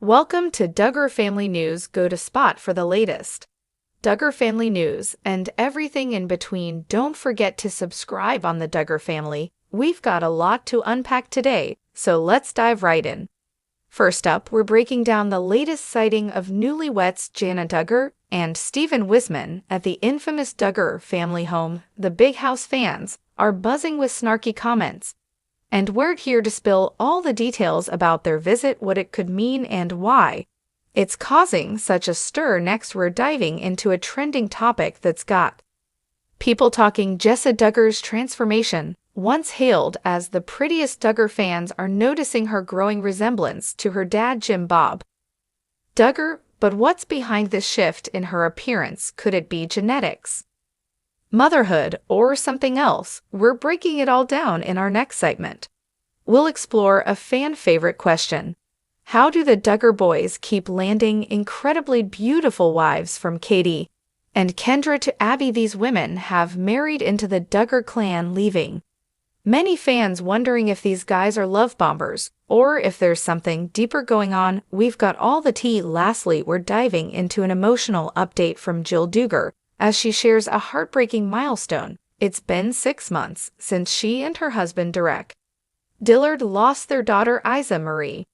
Welcome to Duggar Family News. Go to Spot for the latest Duggar Family News and everything in between. Don't forget to subscribe on the Duggar family. We've got a lot to unpack today, so let's dive right in. First up, we're breaking down the latest sighting of newlyweds Jana Duggar and Stephen Wisman at the infamous Duggar family home. The Big House fans are buzzing with snarky comments, and we're here to spill all the details about their visit, what it could mean, and why it's causing such a stir. Next, we're diving into a trending topic that's got people talking. Jessa Duggar's transformation. Once hailed as the prettiest, Duggar fans are noticing her growing resemblance to her dad, Jim Bob Duggar. But what's behind this shift in her appearance? Could it be genetics, motherhood, or something else? We're breaking it all down in our next segment. We'll explore a fan-favorite question. How do the Duggar boys keep landing incredibly beautiful wives, from Katie and Kendra to Abby? These women have married into the Duggar clan, leaving many fans wondering if these guys are love bombers or if there's something deeper going on. We've got all the tea. Lastly, we're diving into an emotional update from Jill Duggar as she shares a heartbreaking milestone. It's been 6 months since she and her husband, Derek Dillard, lost their daughter, Isa Marie.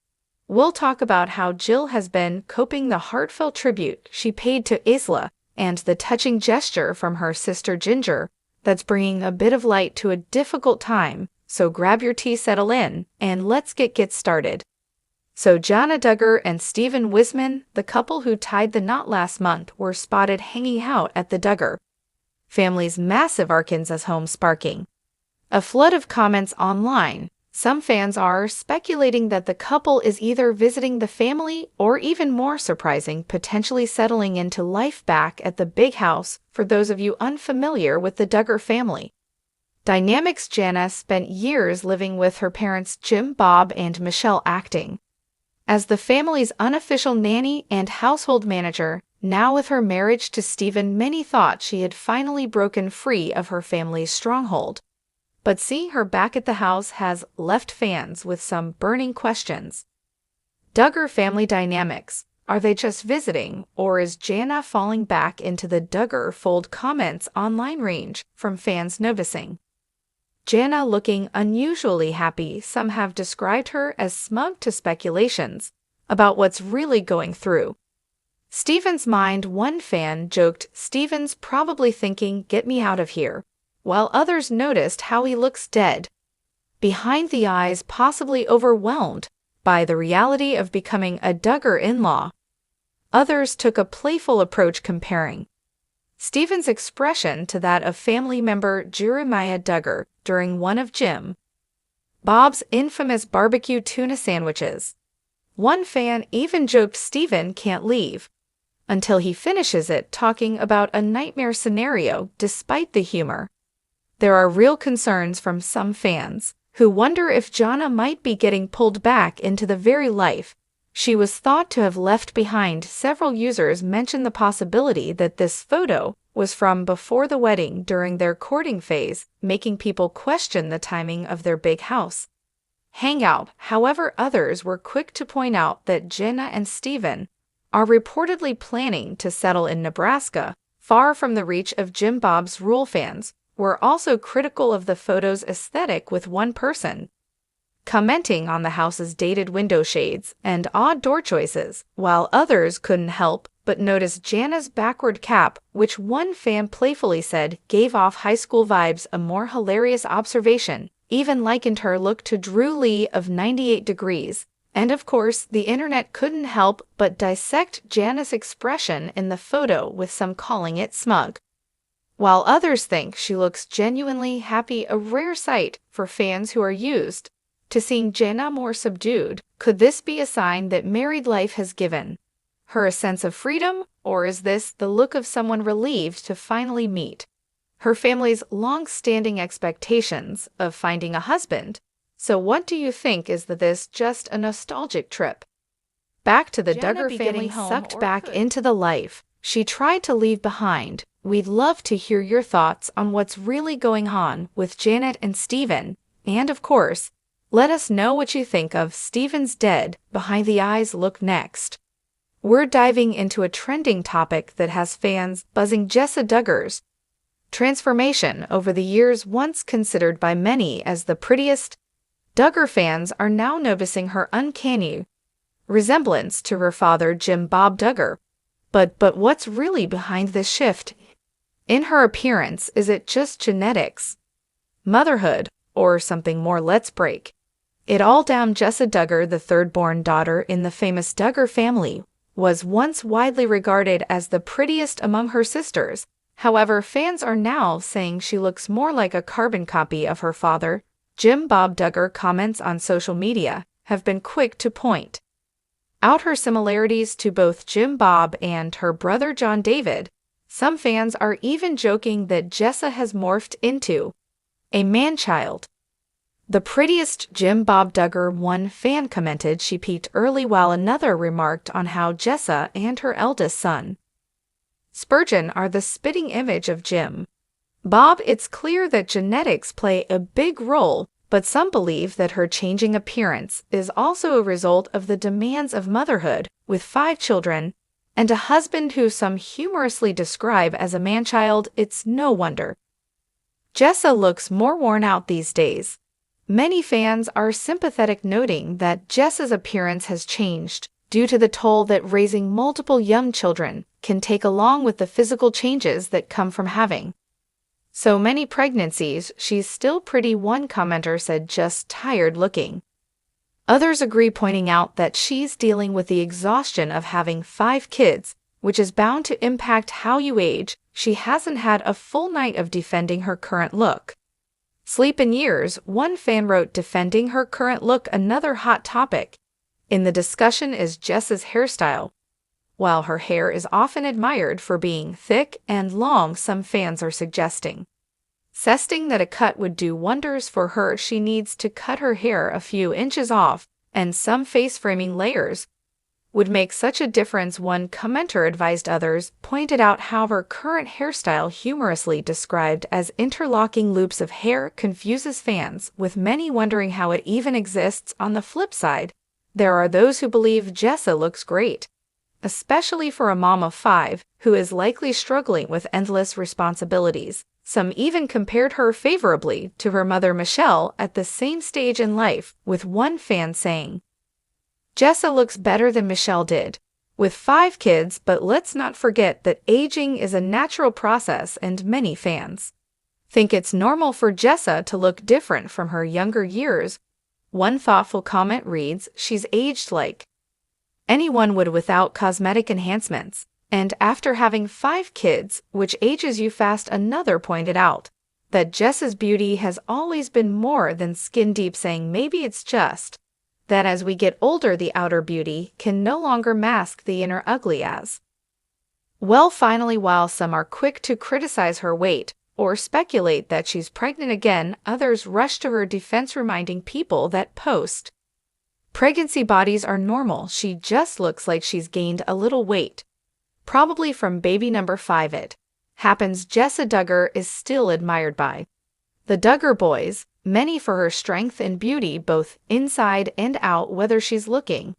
We'll talk about how Jill has been coping, the heartfelt tribute she paid to Isla, and the touching gesture from her sister Ginger that's bringing a bit of light to a difficult time. So grab your tea, settle in, and let's get started. So Jana Duggar and Stephen Wisman, the couple who tied the knot last month, were spotted hanging out at the Duggar family's massive Arkansas home, sparking a flood of comments online. Some fans are speculating that the couple is either visiting the family or, even more surprising, potentially settling into life back at the Big House. For those of you unfamiliar with the Duggar family dynamics, Jana spent years living with her parents, Jim, Bob, and Michelle, acting as the family's unofficial nanny and household manager. Now, with her marriage to Stephen, many thought she had finally broken free of her family's stronghold. But seeing her back at the house has left fans with some burning questions. Duggar family dynamics. Are they just visiting, or is Jana falling back into the Duggar fold? Comments online range from fans noticing Jana looking unusually happy. Some have described her as smug, to speculations about what's really going through Stephen's mind. One fan joked, "Stephen's probably thinking, get me out of here," while others noticed how he looks dead behind the eyes, possibly overwhelmed by the reality of becoming a Duggar in-law. Others took a playful approach, comparing Stephen's expression to that of family member Jeremiah Duggar during one of Jim Bob's infamous barbecue tuna sandwiches. One fan even joked Stephen can't leave until he finishes it, talking about a nightmare scenario. Despite the humor, there are real concerns from some fans who wonder if Jana might be getting pulled back into the very life she was thought to have left behind. Several users mention the possibility that this photo was from before the wedding, during their courting phase, making people question the timing of their Big House hangout. However, others were quick to point out that Jana and Stephen are reportedly planning to settle in Nebraska, far from the reach of Jim Bob's rule. Fans were also critical of the photo's aesthetic, with one person commenting on the house's dated window shades and odd door choices, while others couldn't help but notice Jana's backward cap, which one fan playfully said gave off high school vibes. A more hilarious observation even likened her look to Drew Lee of 98 Degrees. And of course, the internet couldn't help but dissect Jana's expression in the photo, with some calling it smug, while others think she looks genuinely happy, a rare sight for fans who are used to seeing Jana more subdued. Could this be a sign that married life has given her a sense of freedom, or is this the look of someone relieved to finally meet her family's long-standing expectations of finding a husband? So what do you think? Is this just a nostalgic trip back to the Duggar family, sucked back into the life she tried to leave behind? We'd love to hear your thoughts on what's really going on with Janet and Stephen, and of course, Let us know what you think of Steven's dead behind the eyes look next. We're diving into a trending topic that has fans buzzing. Jessa Duggar's transformation over the years. Once considered by many as the prettiest, Duggar fans are now noticing her uncanny resemblance to her father Jim Bob Duggar. But what's really behind this shift in her appearance? Is it just genetics, motherhood, or something more? Let's break it all down. Jessa Duggar, the third-born daughter in the famous Duggar family, was once widely regarded as the prettiest among her sisters. However, fans are now saying she looks more like a carbon copy of her father, Jim Bob Duggar. Comments on social media have been quick to point out her similarities to both Jim Bob and her brother John David. Some fans are even joking that Jessa has morphed into a man-child. The prettiest Jim Bob Duggar, one fan commented she peaked early, while another remarked on how Jessa and her eldest son, Spurgeon, are the spitting image of Jim Bob. It's clear that genetics play a big role, but some believe that her changing appearance is also a result of the demands of motherhood, with 5 children and a husband who some humorously describe as a man-child. It's no wonder Jessa looks more worn out these days. Many fans are sympathetic, noting that Jessa's appearance has changed due to the toll that raising multiple young children can take, along with the physical changes that come from having so many pregnancies. She's still pretty, one commenter said, just tired looking. Others agree, pointing out that she's dealing with the exhaustion of having 5 kids, which is bound to impact how you age. She hasn't had a full night of defending her current look. Sleep in years, one fan wrote, defending her current look. Another hot topic in the discussion is Jessa's hairstyle. While her hair is often admired for being thick and long, some fans are suggesting that a cut would do wonders for her. She needs to cut her hair a few inches off, and some face framing layers would make such a difference, one commenter advised. Others pointed out how her current hairstyle, humorously described as interlocking loops of hair, confuses fans, with many wondering how it even exists. On the flip side, there are those who believe Jessa looks great, especially for a mom of 5 who is likely struggling with endless responsibilities. Some even compared her favorably to her mother Michelle at the same stage in life, with one fan saying, Jessa looks better than Michelle did with 5 kids. But let's not forget that aging is a natural process, and many fans think it's normal for Jessa to look different from her younger years. One thoughtful comment reads, she's aged like anyone would without cosmetic enhancements, and after having 5 kids, which ages you fast. Another pointed out that Jessa's beauty has always been more than skin deep, saying maybe it's just that as we get older, the outer beauty can no longer mask the inner ugly as well. Finally, while some are quick to criticize her weight or speculate that she's pregnant again, others rush to her defense, reminding people that post-pregnancy bodies are normal. She just looks like she's gained a little weight, probably from baby number 5. It happens. Jessa Duggar is still admired by the Duggar boys, many for her strength and beauty both inside and out. Whether she's looking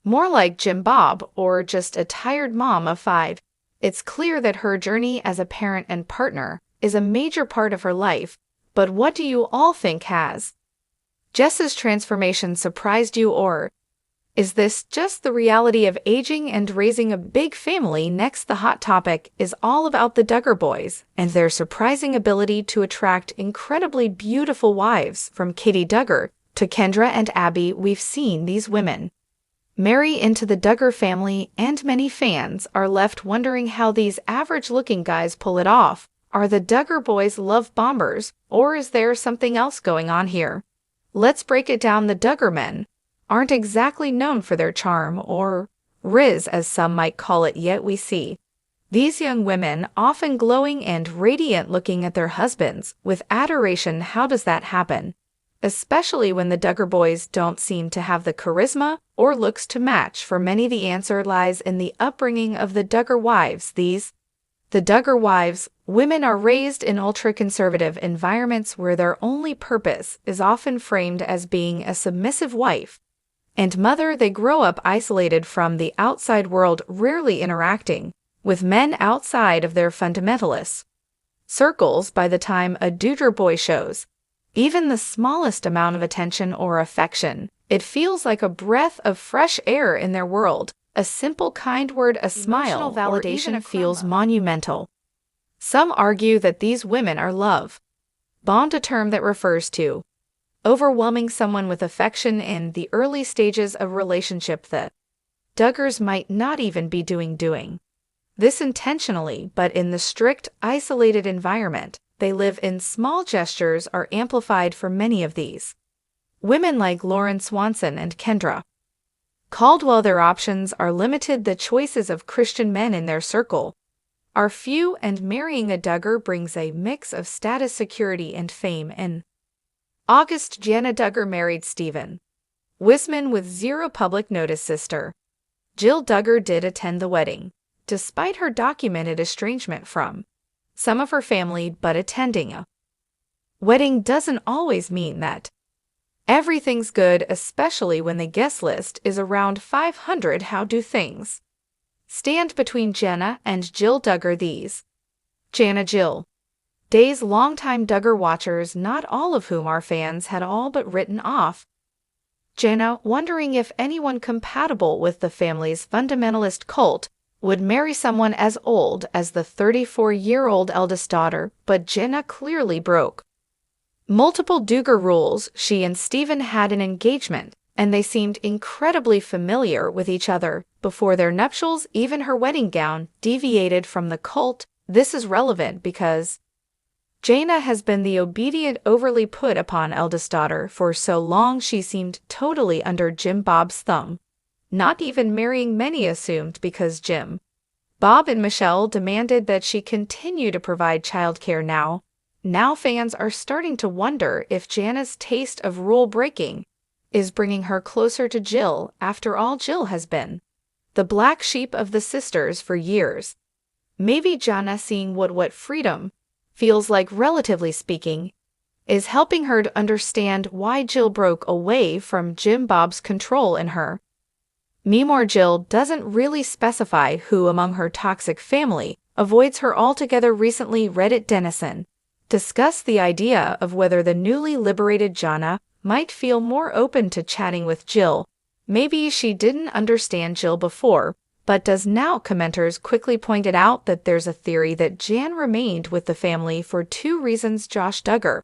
more like Jim Bob or just a tired mom of 5, it's clear that her journey as a parent and partner is a major part of her life. But what do you all think? Has Jessa's transformation surprised you, or is this just the reality of aging and raising a big family? Next, the hot topic is all about the Duggar boys and their surprising ability to attract incredibly beautiful wives. From Katie Duggar to Kendra and Abby, we've seen these women marry into the Duggar family, and many fans are left wondering how these average-looking guys pull it off. Are the Duggar boys love bombers, or is there something else going on here? Let's break it down. The Duggar men aren't exactly known for their charm, or riz as some might call it, yet we see these young women often glowing and radiant, looking at their husbands with adoration. How does that happen? Especially when the Duggar boys don't seem to have the charisma or looks to match. For many, the answer lies in the upbringing of the Duggar wives. The Duggar wives Women are raised in ultra-conservative environments where their only purpose is often framed as being a submissive wife and mother. They grow up isolated from the outside world, rarely interacting with men outside of their fundamentalist circles. By the time a Duggar boy shows even the smallest amount of attention or affection, it feels like a breath of fresh air in their world. A simple kind word, a smile, validation feels monumental. Some argue that these women are love bombed, a term that refers to overwhelming someone with affection in the early stages of relationship. That Duggars might not even be doing this intentionally, but in the strict, isolated environment they live in, small gestures are amplified for many of these women, like Lauren Swanson and Kendra Caldwell. Their options are limited. The choices of Christian men in their circle are few, and marrying a Duggar brings a mix of status, security, and fame. In August, Jana Duggar married Stephen Wisman with zero public notice. Sister Jill Duggar did attend the wedding, despite her documented estrangement from some of her family, but attending a wedding doesn't always mean that everything's good, especially when the guest list is around 500. How do things stand between Jana and Jill Duggar these Jill days? Longtime Duggar watchers, not all of whom are fans, had all but written off Jana, wondering if anyone compatible with the family's fundamentalist cult would marry someone as old as the 34-year-old eldest daughter. But Jana clearly broke multiple Duggar rules. She and Stephen had an engagement, and they seemed incredibly familiar with each other before their nuptials. Even her wedding gown deviated from the cult. This is relevant because Jana has been the obedient, overly put upon eldest daughter for so long. She seemed totally under Jim Bob's thumb, not even marrying, many assumed, because Jim Bob and Michelle demanded that she continue to provide childcare. Now fans are starting to wonder if Jana's taste of rule breaking is bringing her closer to Jill. After all, Jill has been the black sheep of the sisters for years. Maybe Jana, seeing what freedom feels like, relatively speaking, is helping her to understand why Jill broke away from Jim Bob's control in her memoir. Jill doesn't really specify who among her toxic family avoids her altogether. Recently, Reddit Denison discussed the idea of whether the newly liberated Jana might feel more open to chatting with Jill. Maybe she didn't understand Jill before, but does now. Commenters quickly pointed out that there's a theory that Jan remained with the family for two reasons: Josh Duggar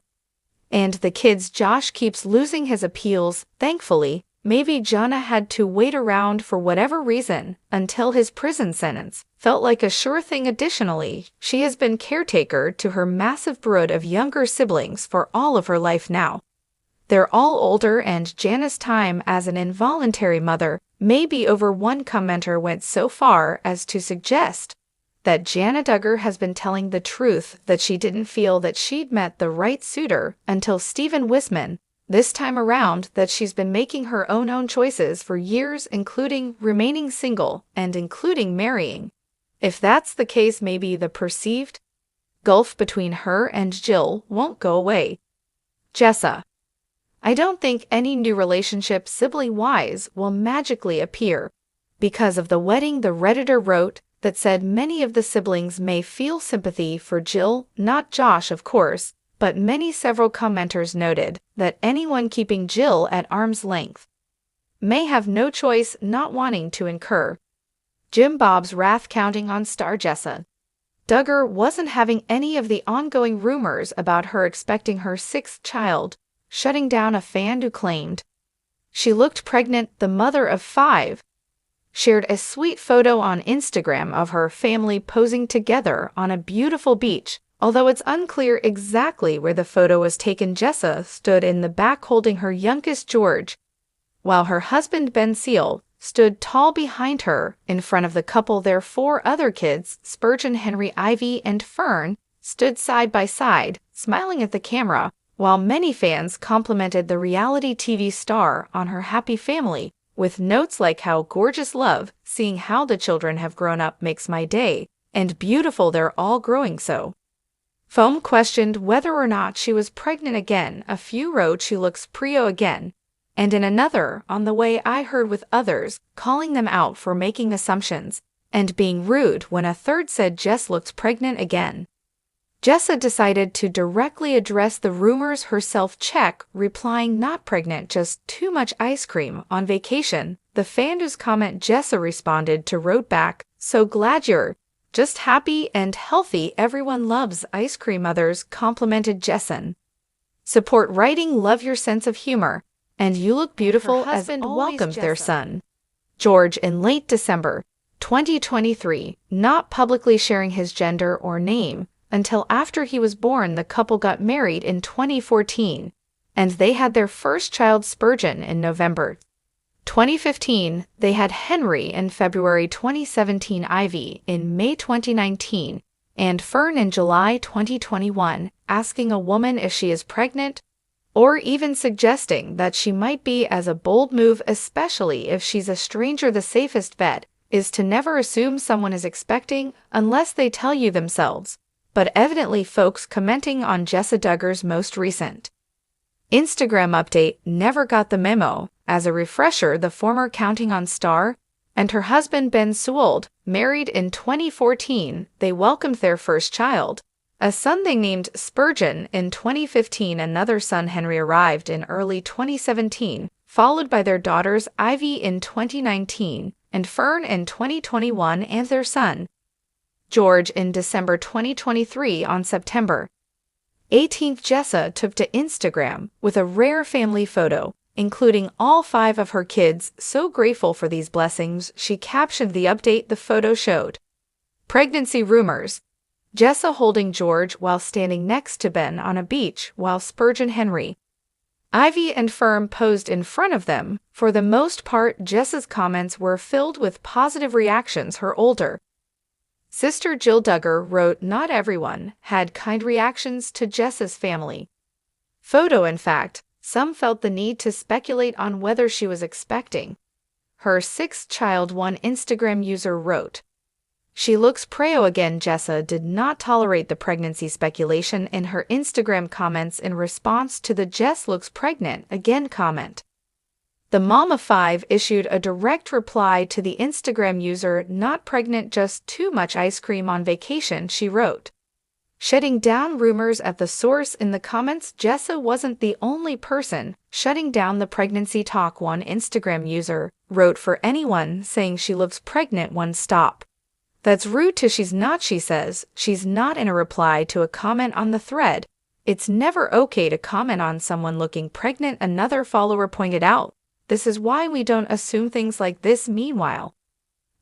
and the kids. Josh keeps losing his appeals, thankfully. Maybe Jana had to wait around for whatever reason until his prison sentence felt like a sure thing. Additionally, she has been caretaker to her massive brood of younger siblings for all of her life now. They're all older, and Jana's time as an involuntary mother may be over. One commenter went so far as to suggest that Jana Duggar has been telling the truth, that she didn't feel that she'd met the right suitor until Stephen Wisman. This time around, that she's been making her own choices for years, including remaining single and including marrying. If that's the case, maybe the perceived gulf between her and Jill won't go away. Jessa: I don't think any new relationship, sibling-wise, will magically appear because of the wedding. The Redditor wrote that said many of the siblings may feel sympathy for Jill, not Josh, of course, but several commenters noted that anyone keeping Jill at arm's length may have no choice, not wanting to incur Jim Bob's wrath. Counting on star Jessa Duggar wasn't having any of the ongoing rumors about her expecting her sixth child, shutting down a fan who claimed she looked pregnant. The mother of 5 shared a sweet photo on Instagram of her family posing together on a beautiful beach. Although it's unclear exactly where the photo was taken, Jessa stood in the back holding her youngest George, while her husband Ben Seal stood tall behind her. In front of the couple, their 4 other kids, Spurgeon, Henry, Ivy, and Fern, stood side by side, smiling at the camera, while many fans complimented the reality TV star on her happy family, with notes like "How gorgeous, love, seeing how the children have grown up makes my day," and "Beautiful, they're all growing so Foam questioned whether or not she was pregnant again. A few wrote she looks prio again. And in another, on the way I heard with others, calling them out for making assumptions and being rude when a third said Jess looked pregnant again. Jessa decided to directly address the rumors herself, replying not pregnant, just too much ice cream on vacation. The fan whose comment Jessa responded to wrote back, so glad you're just happy and healthy. Everyone loves ice cream. Others complimented Jesson. Support writing, love your sense of humor, and you look beautiful. As welcomed their son, George, in late December 2023, not publicly sharing his gender or name until after he was born. The couple got married in 2014, and they had their first child, Spurgeon, in November 2015. They had Henry in February 2017, Ivy in May 2019, and Fern in July 2021. Asking a woman if she is pregnant, or even suggesting that she might be, as a bold move, especially if she's a stranger. The safest bet is to never assume someone is expecting unless they tell you themselves. But evidently folks commenting on Jessa Duggar's most recent Instagram update never got the memo. As a refresher, the former Counting On star and her husband Ben Sewell married in 2014. They welcomed their first child, a son they named Spurgeon, in 2015. Another son, Henry, arrived in early 2017, followed by their daughters Ivy in 2019 and Fern in 2021, and their son George in December 2023. On September 18th, Jessa took to Instagram with a rare family photo, including all 5 of her kids. So grateful for these blessings, she captioned the update. The photo showed pregnancy rumors, Jessa holding George while standing next to Ben on a beach, while Spurgeon, Henry, Ivy, and Fern posed in front of them. For the most part, Jessa's comments were filled with positive reactions. Her older sister Jill Duggar wrote, not everyone had kind reactions to Jessa's family photo. In fact, some felt the need to speculate on whether she was expecting her 6th child. One Instagram user wrote, she looks prio again. Jessa did not tolerate the pregnancy speculation in her Instagram comments in response to the Jess looks pregnant again comment. The mom of 5 issued a direct reply to the Instagram user, not pregnant, just too much ice cream on vacation. She wrote, shutting down rumors at the source. In the comments, Jessa wasn't the only person shutting down the pregnancy talk. One Instagram user wrote, for anyone saying she looks pregnant, one stop. That's rude to she's not. She says she's not. In a reply to a comment on the thread, it's never okay to comment on someone looking pregnant. Another follower pointed out, this is why we don't assume things like this. Meanwhile,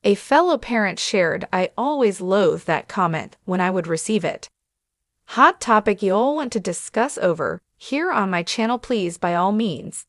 a fellow parent shared, I always loathe that comment when I would receive it. Hot topic you all want to discuss over here on my channel? Please, by all means,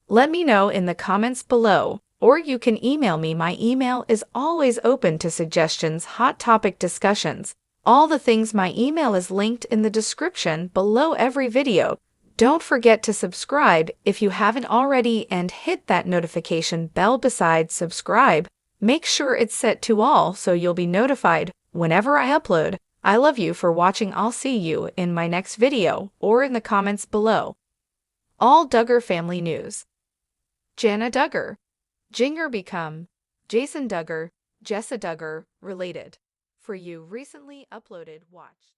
let me know in the comments below, or you can email me. My email is always open to suggestions, hot topic discussions, all the things. My email is linked in the description below every video. Don't forget to subscribe if you haven't already, and hit that notification bell. Besides subscribe, make sure it's set to all so you'll be notified whenever I upload. I love you for watching. I'll see you in my next video or in the comments below. All Duggar family news. Jana Duggar, Jinger become Jason Duggar, Jessa Duggar related. For you recently uploaded, watched.